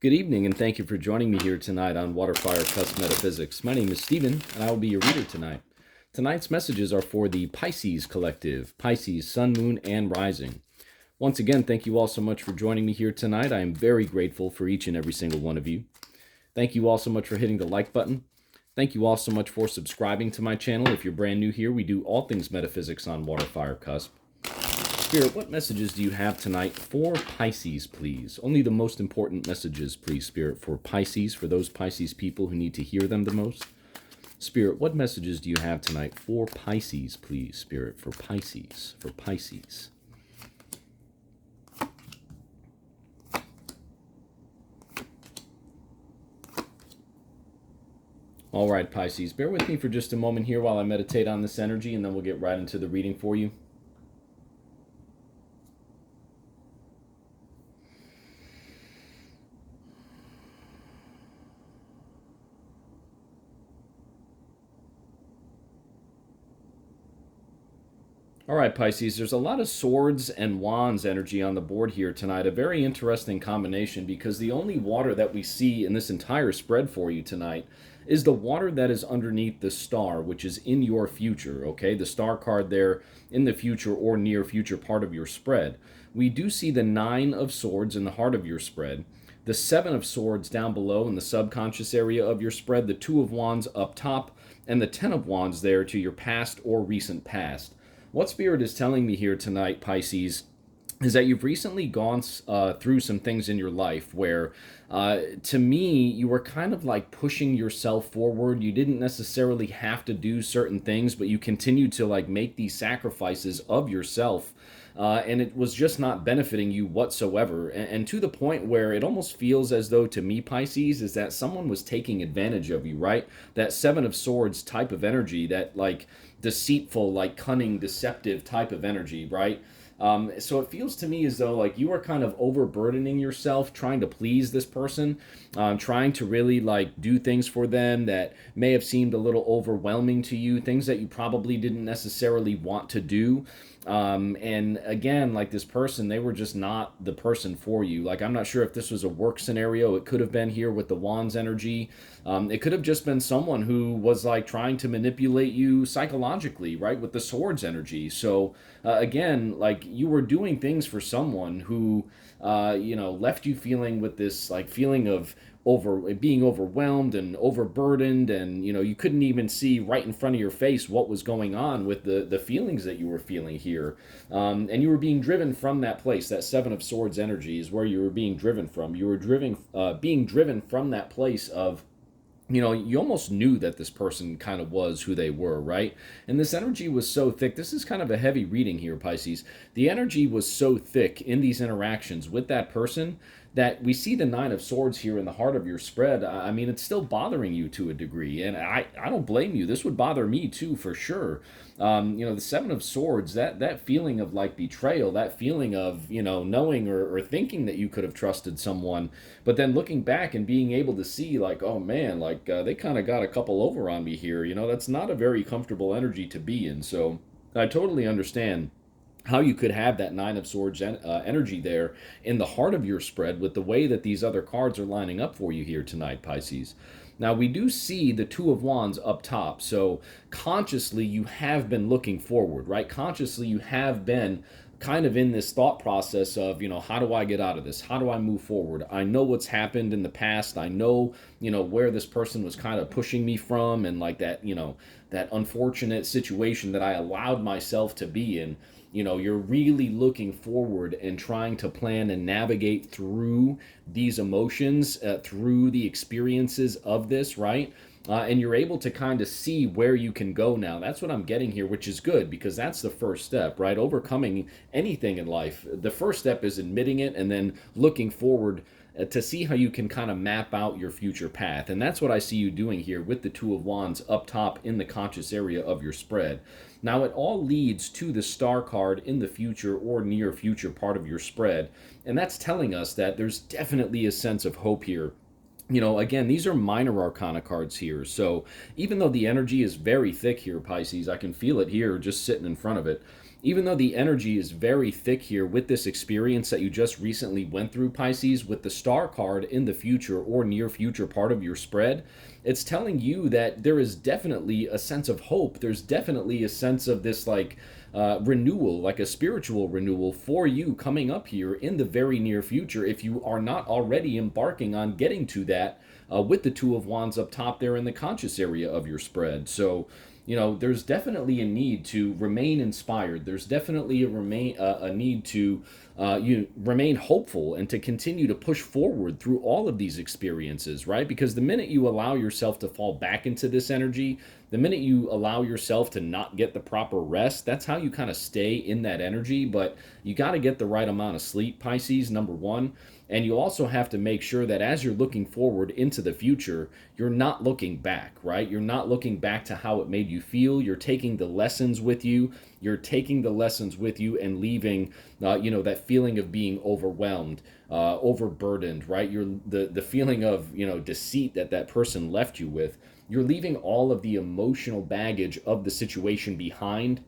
Good evening, and thank you for joining me here tonight on WATERFIRECUSP Metaphysics. My name is Stephen, and I will be your reader tonight. Tonight's messages are for the Pisces collective, Pisces, Sun, Moon, and Rising. Once again, thank you all so much for joining me here tonight. I am very grateful for each and every single one of you. Thank you all so much for hitting the like button. Thank you all so much for subscribing to my channel. If you're brand new here, we do all things metaphysics on WATERFIRECUSP. Spirit, what messages do you have tonight for Pisces, please? Only the most important messages, please, Spirit, for Pisces, for those Pisces people who need to hear them the most. Spirit, what messages do you have tonight for Pisces, please, Spirit, for Pisces, for Pisces? All right, Pisces, bear with me for just a moment here while I meditate on this energy, and then we'll get right into the reading for you. All right, Pisces, there's a lot of swords and wands energy on the board here tonight. A very interesting combination because the only water that we see in this entire spread for you tonight is the water that is underneath the star, which is in your future, okay? The star card there in the future or near future part of your spread. We do see the 9 of swords in the heart of your spread, the 7 of swords down below in the subconscious area of your spread, the 2 of wands up top, and the 10 of wands there to your past or recent past. What Spirit is telling me here tonight, Pisces, is that you've recently gone through some things in your life where, to me, you were kind of like pushing yourself forward. You didn't necessarily have to do certain things, but you continued to like make these sacrifices of yourself. And it was just not benefiting you whatsoever. And to the point where it almost feels as though, to me, Pisces, is that someone was taking advantage of you, right? That 7 of swords type of energy, that like deceitful, like cunning, deceptive type of energy, right? So it feels to me as though like you are kind of overburdening yourself trying to please this person, trying to really like do things for them that may have seemed a little overwhelming to you, things that you probably didn't necessarily want to do. And again, like this person, they were just not the person for you. Like, I'm not sure if this was a work scenario. It could have been here with the wands energy. It could have just been someone who was like trying to manipulate you psychologically, right? With the swords energy. So again, like you were doing things for someone who, left you feeling with this like feeling of being overwhelmed and overburdened, and you couldn't even see right in front of your face what was going on with the feelings that you were feeling here, and you were being driven from that place. That 7 of swords energy is where you were being driven from. You were being driven from that place of, you almost knew that this person kind of was who they were, right? And this energy was so thick. This is kind of a heavy reading here, Pisces. The energy was so thick in these interactions with that person that we see the 9 of swords here in the heart of your spread. I mean, it's still bothering you to a degree, and I don't blame you. This would bother me too, for sure. The 7 of swords, that feeling of like betrayal, that feeling of, knowing or thinking that you could have trusted someone, but then looking back and being able to see like, oh man, like they kind of got a couple over on me here. That's not a very comfortable energy to be in. So I totally understand how you could have that 9 of swords energy there in the heart of your spread with the way that these other cards are lining up for you here tonight, Pisces. Now, we do see the 2 of wands up top, so consciously you have been looking forward, right? Consciously you have been kind of in this thought process of, how do I get out of this? How do I move forward? I know what's happened in the past. I know, where this person was kind of pushing me from, and like that, that unfortunate situation that I allowed myself to be in. You're really looking forward and trying to plan and navigate through these emotions, through the experiences of this, right? And you're able to kind of see where you can go now. That's what I'm getting here, which is good, because that's the first step, right? Overcoming anything in life. The first step is admitting it and then looking forward to see how you can kind of map out your future path. And that's what I see you doing here with the 2 of wands up top in the conscious area of your spread. Now, it all leads to the star card in the future or near future part of your spread. And that's telling us that there's definitely a sense of hope here. Again, these are minor arcana cards here. So even though the energy is very thick here, Pisces, I can feel it here just sitting in front of it. even though the energy is very thick here with this experience that you just recently went through, Pisces, with the star card in the future or near future part of your spread, it's telling you that there is definitely a sense of hope. There's definitely a sense of this like renewal, like a spiritual renewal for you coming up here in the very near future if you are not already embarking on getting to that with the Two of Wands up top there in the conscious area of your spread. So, you know, there's definitely a need to remain inspired. There's definitely a need to you remain hopeful and to continue to push forward through all of these experiences, right? Because the minute you allow yourself to fall back into this energy, the minute you allow yourself to not get the proper rest, that's how you kind of stay in that energy. But you got to get the right amount of sleep, Pisces, number one. And you also have to make sure that as you're looking forward into the future, you're not looking back, right? You're not looking back to how it made you feel. You're taking the lessons with you. You're taking the lessons with you and leaving, that feeling of being overwhelmed, overburdened, right? The feeling of, deceit that person left you with. You're leaving all of the emotional baggage of the situation behind,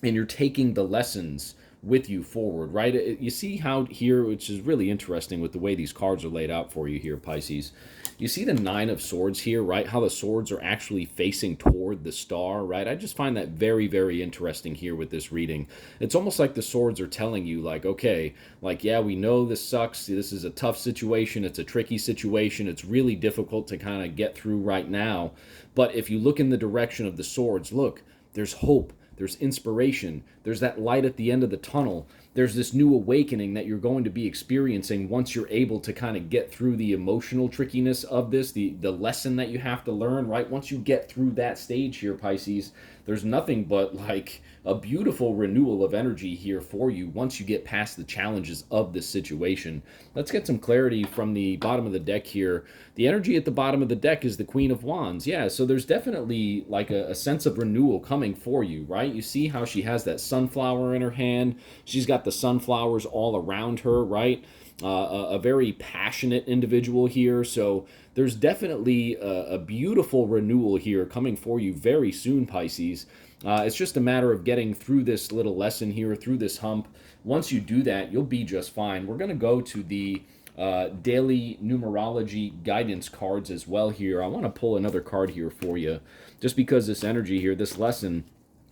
and you're taking the lessons with you forward, right? You see how here, which is really interesting with the way these cards are laid out for you here, Pisces. You see the Nine of Swords here, right? How the swords are actually facing toward the star, right? I just find that very, very interesting here with this reading. It's almost like the swords are telling you, like, okay, like, yeah, we know this sucks. This is a tough situation. It's a tricky situation. It's really difficult to kind of get through right now. But if you look in the direction of the swords, look, there's hope. There's inspiration. There's that light at the end of the tunnel. There's this new awakening that you're going to be experiencing once you're able to kind of get through the emotional trickiness of this, the lesson that you have to learn, right? Once you get through that stage here, Pisces, there's nothing but like a beautiful renewal of energy here for you once you get past the challenges of this situation. Let's get some clarity from the bottom of the deck here. The energy at the bottom of the deck is the Queen of Wands. Yeah, so there's definitely like a sense of renewal coming for you, right? You see how she has that sunflower in her hand. She's got the sunflowers all around her, right? A very passionate individual here. So there's definitely a beautiful renewal here coming for you very soon, Pisces. It's just a matter of getting through this little lesson here, through this hump. Once you do that, you'll be just fine. We're going to go to the daily numerology guidance cards as well here. I want to pull another card here for you, just because this energy here, this lesson,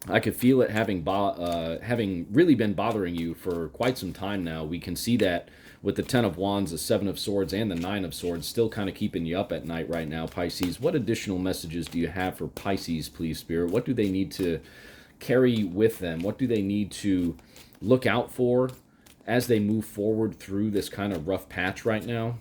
I could feel it having really been bothering you for quite some time now. We can see that with the Ten of Wands, the Seven of Swords, and the Nine of Swords still kind of keeping you up at night right now, Pisces. What additional messages do you have for Pisces, please, Spirit? What do they need to carry with them? What do they need to look out for as they move forward through this kind of rough patch right now?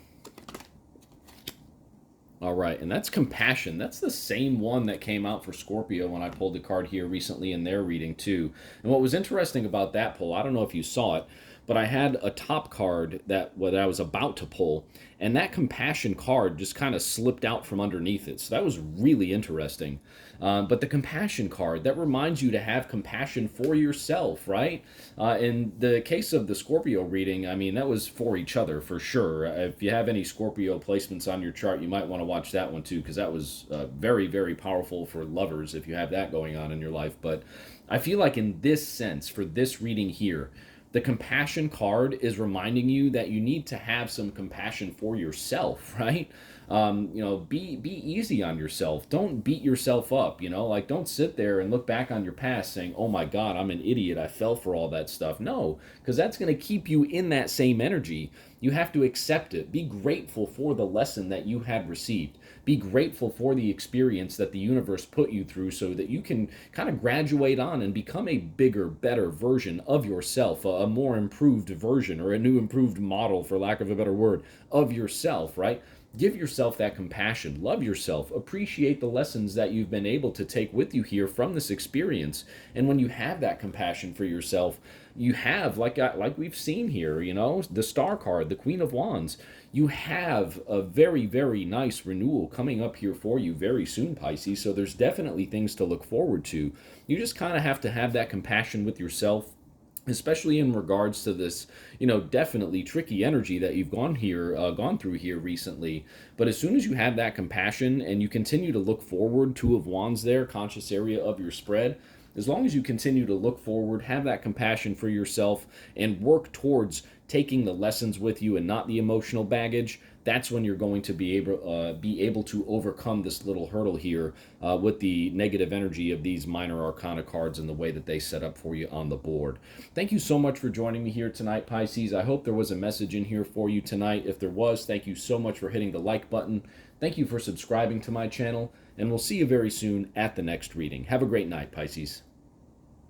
All right, and that's compassion. That's the same one that came out for Scorpio when I pulled the card here recently in their reading too. And what was interesting about that pull, I don't know if you saw it, but I had a top card that what I was about to pull, and that compassion card just kind of slipped out from underneath it. So that was really interesting. But the compassion card, that reminds you to have compassion for yourself, right? In the case of the Scorpio reading, I mean, that was for each other for sure. If you have any Scorpio placements on your chart, you might want to watch that one too, because that was very, very powerful for lovers if you have that going on in your life. But I feel like in this sense, for this reading here, the compassion card is reminding you that you need to have some compassion for yourself, right? Be easy on yourself. Don't beat yourself up, like don't sit there and look back on your past saying, oh my God, I'm an idiot. I fell for all that stuff. No, because that's going to keep you in that same energy. You have to accept it. Be grateful for the lesson that you had received. Be grateful for the experience that the universe put you through so that you can kind of graduate on and become a bigger, better version of yourself, a more improved version or a new improved model, for lack of a better word, of yourself, right? Give yourself that compassion. Love yourself. Appreciate the lessons that you've been able to take with you here from this experience. And when you have that compassion for yourself, you have, like we've seen here, the Star card, the Queen of Wands, you have a very, very nice renewal coming up here for you very soon, Pisces. So there's definitely things to look forward to. You just kind of have to have that compassion with yourself, especially in regards to this, definitely tricky energy that you've gone through here recently. But as soon as you have that compassion and you continue to look forward, Two of Wands there, conscious area of your spread, as long as you continue to look forward, have that compassion for yourself, and work towards taking the lessons with you and not the emotional baggage, that's when you're going to be able to overcome this little hurdle here with the negative energy of these minor arcana cards and the way that they set up for you on the board. Thank you so much for joining me here tonight, Pisces. I hope there was a message in here for you tonight. If there was, thank you so much for hitting the like button. Thank you for subscribing to my channel, and we'll see you very soon at the next reading. Have a great night, Pisces.